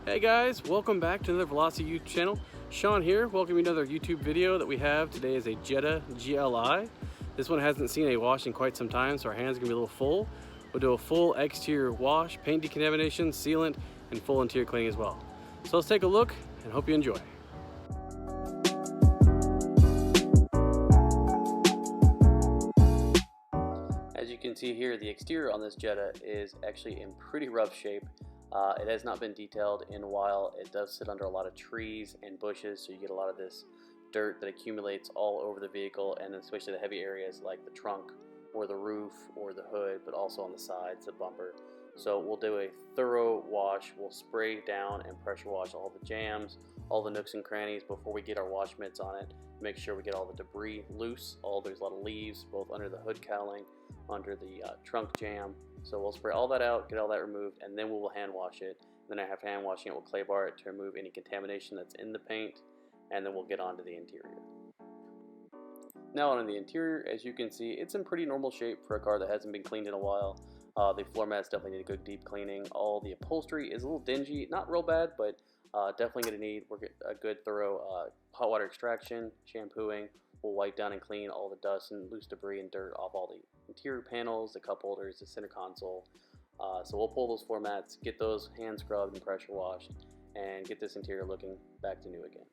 Hey guys, welcome back to another Velocity YouTube channel. Sean here, welcome you to another YouTube video that we have. Today is a Jetta GLI. This one hasn't seen a wash in quite some time, so our hands are gonna be a little full. We'll do a full exterior wash, paint decontamination, sealant, and full interior cleaning as well. So let's take a look and hope you enjoy. As you can see here, the exterior on this Jetta is actually in pretty rough shape. It has not been detailed in a while. It does sit under a lot of trees and bushes, so you get a lot of this dirt that accumulates all over the vehicle, and especially the heavy areas like the trunk or the roof or the hood, but also on the sides, the bumper. So we'll do a thorough wash. We'll spray down and pressure wash all the jams, all the nooks and crannies before we get our wash mitts on it. Make sure we get all the debris loose. There's a lot of leaves both under the hood cowling, under the trunk jam. So we'll spray all that out, get all that removed, and then we will hand wash it. Then after hand washing it, we'll clay bar it to remove any contamination that's in the paint, and then we'll get on to the interior. Now on the interior, as you can see, it's in pretty normal shape for a car that hasn't been cleaned in a while. The floor mats definitely need a good deep cleaning. All the upholstery is a little dingy, not real bad, but definitely going to need a good thorough hot water extraction, shampooing. We'll wipe down and clean all the dust and loose debris and dirt off all the interior panels, the cup holders, the center console. So we'll pull those floor mats, get those hand scrubbed and pressure washed, and get this interior looking back to new again.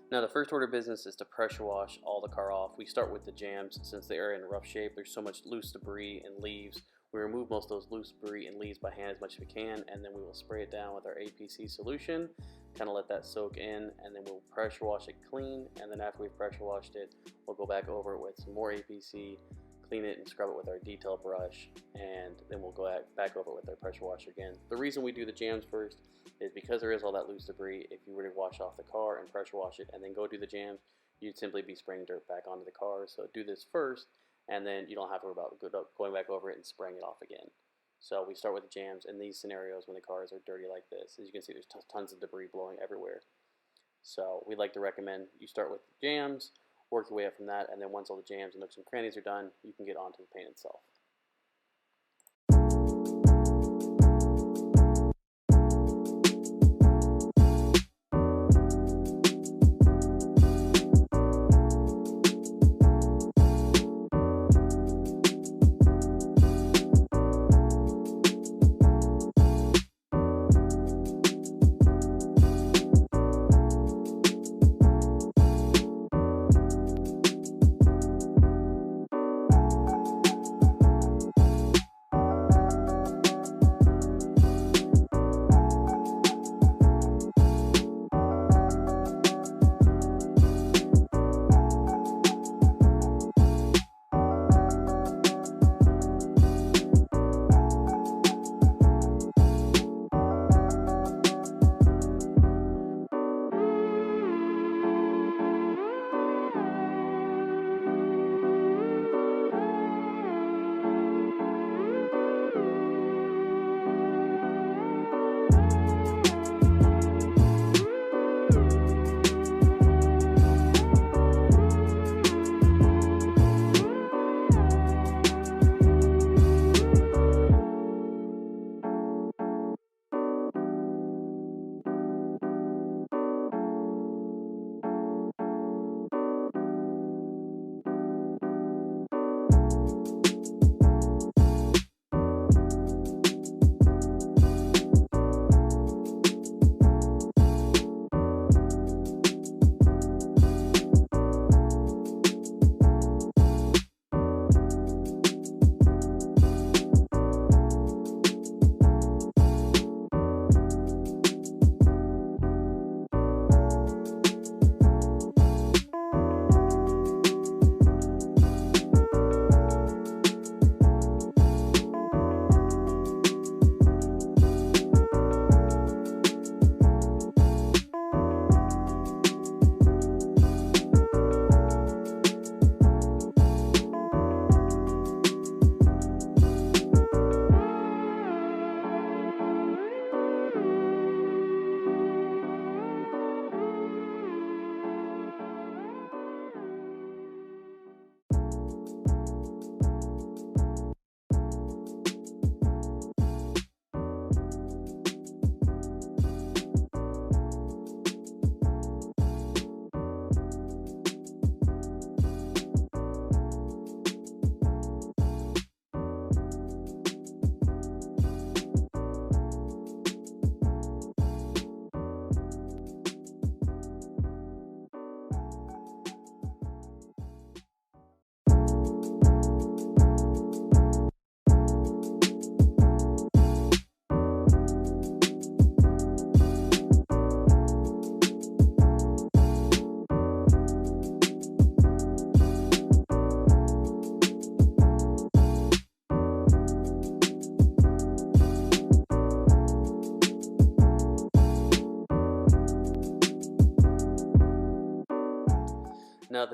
Now the first order of business is to pressure wash all the car off. We start with the jams since they are in rough shape. There's so much loose debris and leaves. We remove most of those loose debris and leaves by hand as much as we can, and then we will spray it down with our APC solution, kind of let that soak in, and then we'll pressure wash it clean. And then after we've pressure washed it, we'll go back over it with some more APC, clean it and scrub it with our detail brush, and then we'll go back over it with our pressure washer again. The reason we do the jams first is because there is all that loose debris. If you were to wash off the car and pressure wash it and then go do the jams, you'd simply be spraying dirt back onto the car. So do this first, and then you don't have to worry about going back over it and spraying it off again. So we start with the jams in these scenarios when the cars are dirty like this. As you can see, there's tons of debris blowing everywhere. So we'd like to recommend you start with the jams, work your way up from that, and then once all the jams and nooks and crannies are done, you can get onto the paint itself.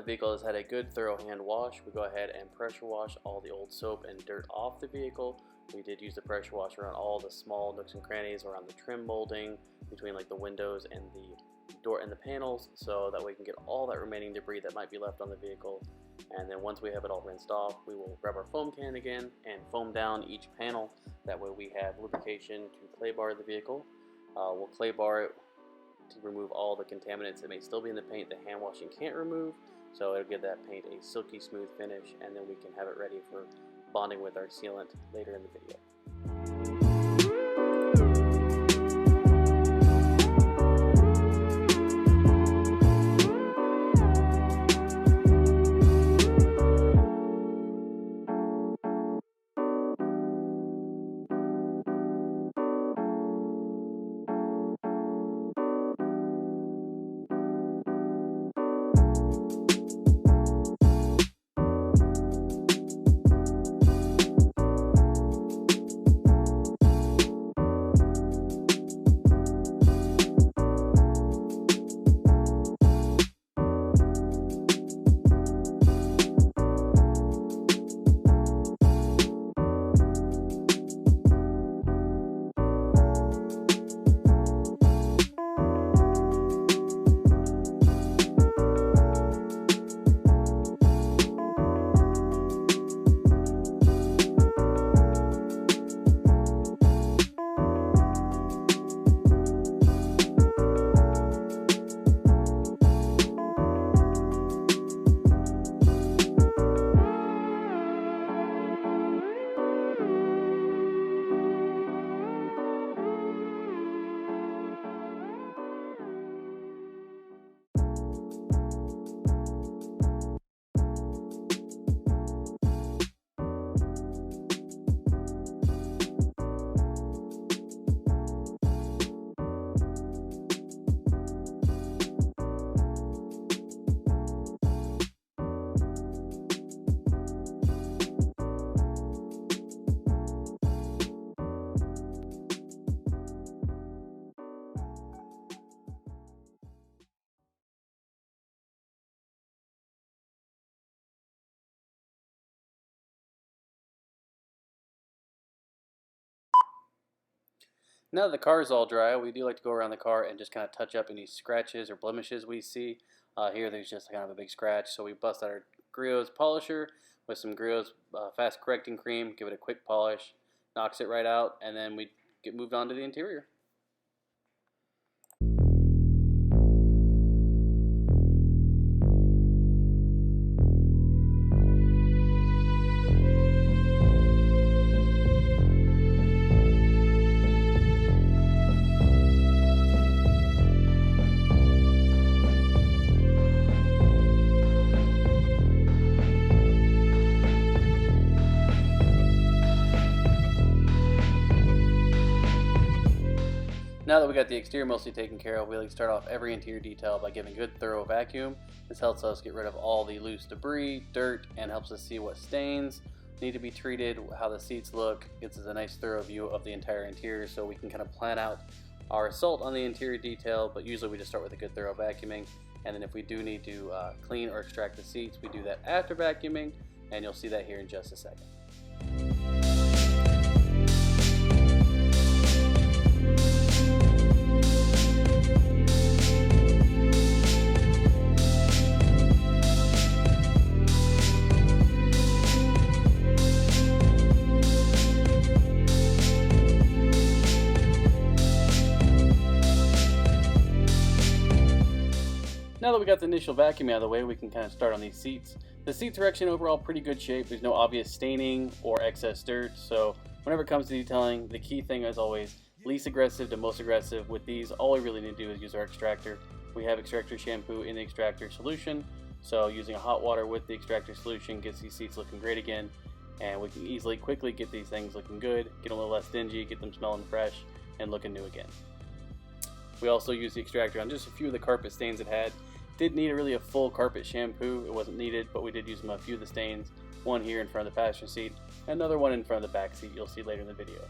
vehicle has had a good thorough hand wash, we go ahead and pressure wash all the old soap and dirt off the vehicle. We did use the pressure wash around all the small nooks and crannies around the trim molding, between like the windows and the door and the panels, so that way we can get all that remaining debris that might be left on the vehicle. And then once we have it all rinsed off, we will grab our foam can again and foam down each panel. That way we have lubrication to clay bar the vehicle. We'll clay bar it to remove all the contaminants that may still be in the paint that hand washing can't remove, so it'll give that paint a silky smooth finish, and then we can have it ready for bonding with our sealant later in the video. Now that the car is all dry, we do like to go around the car and just kind of touch up any scratches or blemishes we see. Here there's just kind of a big scratch, so we bust out our Griot's polisher with some Griot's fast correcting cream, give it a quick polish, knocks it right out, and then we get moved on to the interior. Now that we got the exterior mostly taken care of, we like to start off every interior detail by giving a good thorough vacuum. This helps us get rid of all the loose debris, dirt, and helps us see what stains need to be treated, how the seats look. Gives us a nice thorough view of the entire interior, so we can kind of plan out our assault on the interior detail, but usually we just start with a good thorough vacuuming, and then if we do need to clean or extract the seats, we do that after vacuuming, and you'll see that here in just a second. Now that we got the initial vacuum out of the way, we can kind of start on these seats. The seats are actually in overall pretty good shape. There's no obvious staining or excess dirt, so whenever it comes to detailing, the key thing is always least aggressive to most aggressive. With these, all we really need to do is use our extractor. We have extractor shampoo in the extractor solution, so using a hot water with the extractor solution gets these seats looking great again, and we can easily, quickly get these things looking good, get them a little less dingy, get them smelling fresh, and looking new again. We also use the extractor on just a few of the carpet stains it had. Didn't need really a full carpet shampoo, it wasn't needed, but we did use a few of the stains. One here in front of the passenger seat, another one in front of the back seat you'll see later in the video.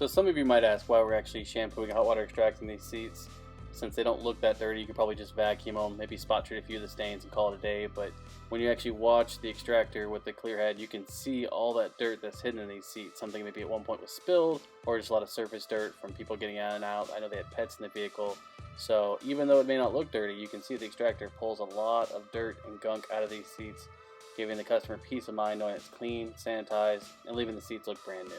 So some of you might ask why we're actually shampooing hot water extracting these seats. Since they don't look that dirty, you could probably just vacuum them, maybe spot treat a few of the stains and call it a day. But when you actually watch the extractor with the clear head, you can see all that dirt that's hidden in these seats. Something maybe at one point was spilled, or just a lot of surface dirt from people getting out and out. I know they had pets in the vehicle. So even though it may not look dirty, you can see the extractor pulls a lot of dirt and gunk out of these seats, giving the customer peace of mind knowing it's clean, sanitized, and leaving the seats look brand new.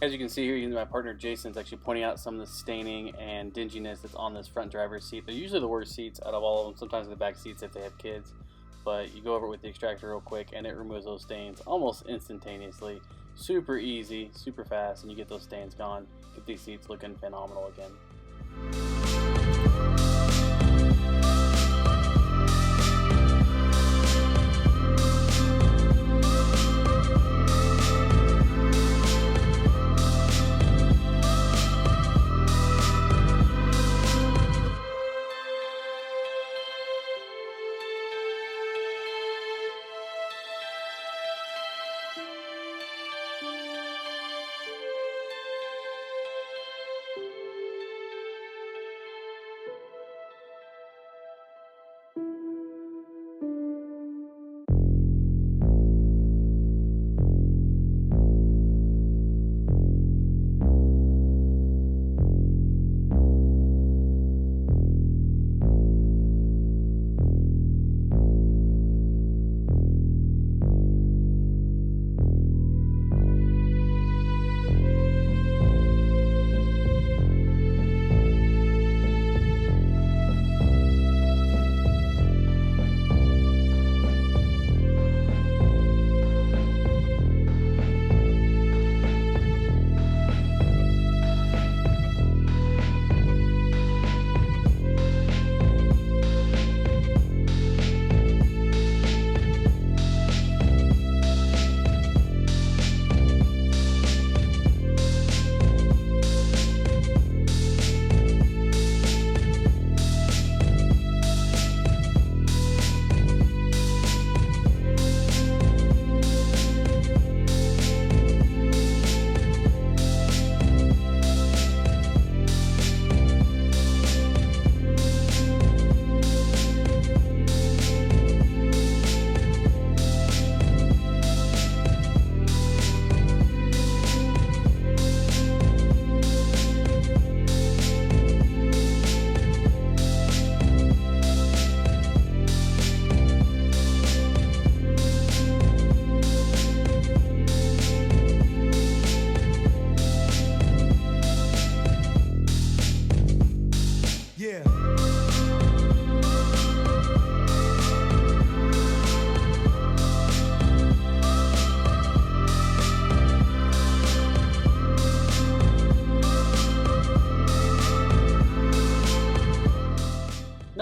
As you can see here, my partner Jason's actually pointing out some of the staining and dinginess that's on this front driver's seat. They're usually the worst seats out of all of them, sometimes the back seats if they have kids. But you go over it with the extractor real quick and it removes those stains almost instantaneously. Super easy, super fast, and you get those stains gone. Get these seats looking phenomenal again.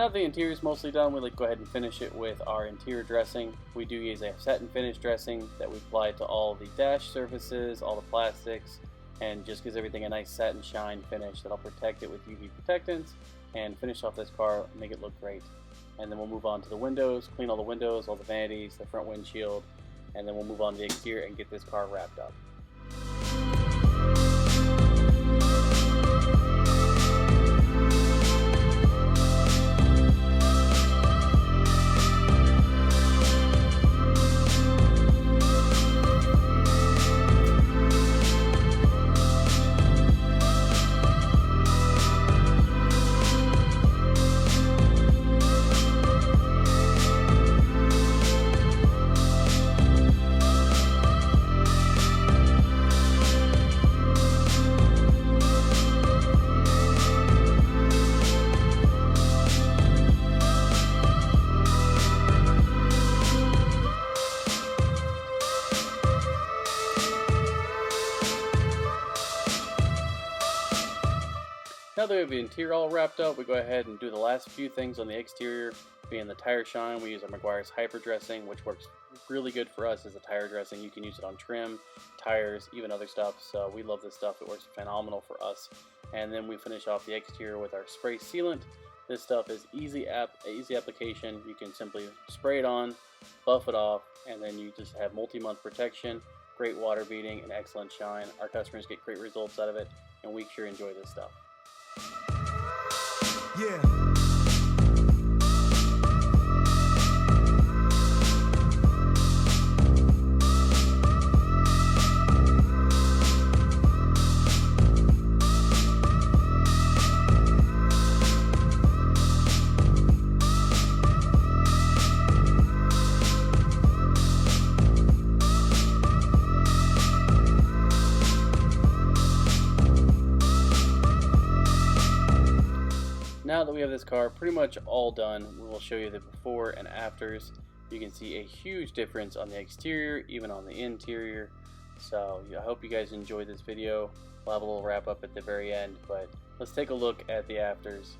Now that the interior is mostly done, we like to go ahead and finish it with our interior dressing. We do use a satin finish dressing that we apply to all the dash surfaces, all the plastics, and just gives everything a nice satin shine finish that'll protect it with UV protectants and finish off this car and make it look great. And then we'll move on to the windows, clean all the windows, all the vanities, the front windshield, and then we'll move on to the exterior and get this car wrapped up. Now that we have the interior all wrapped up, we go ahead and do the last few things on the exterior, being the tire shine. We use our Meguiar's hyper dressing, which works really good for us as a tire dressing. You can use it on trim, tires, even other stuff. So we love this stuff. It works phenomenal for us. And then we finish off the exterior with our spray sealant. This stuff is easy application. You can simply spray it on, buff it off, and then you just have multi-month protection, great water beading, and excellent shine. Our customers get great results out of it, and we sure enjoy this stuff. Yeah. Now that we have this car pretty much all done, we will show you the before and afters. You can see a huge difference on the exterior, even on the interior. So I hope you guys enjoyed this video. We'll have a little wrap up at the very end, but let's take a look at the afters.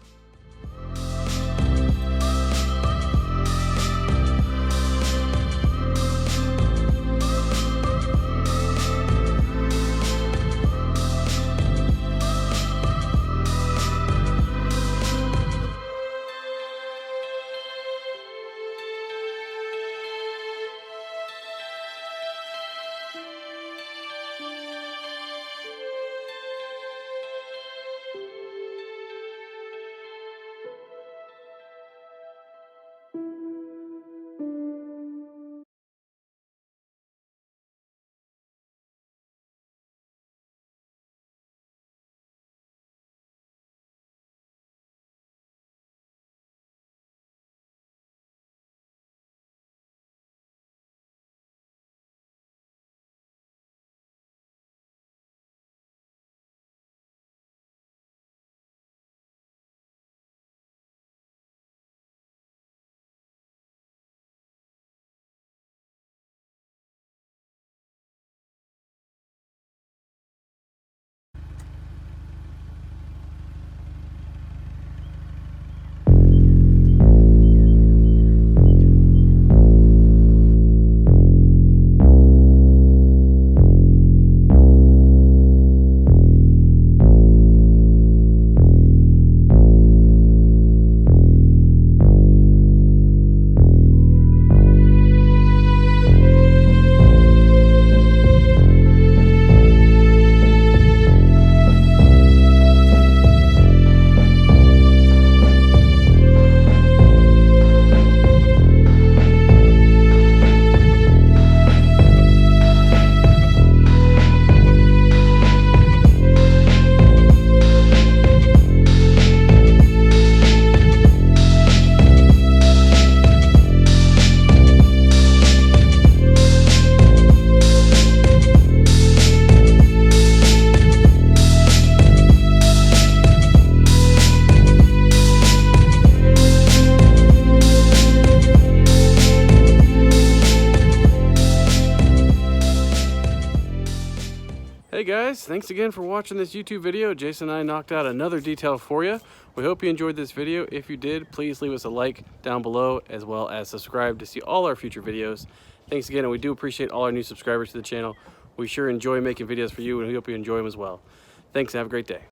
Hey guys, thanks again for watching this YouTube video. Jason and I knocked out another detail for you. We hope you enjoyed this video. If you did, please leave us a like down below, as well as subscribe to see all our future videos. Thanks again, and we do appreciate all our new subscribers to the channel. We sure enjoy making videos for you, and we hope you enjoy them as well. Thanks, and have a great day.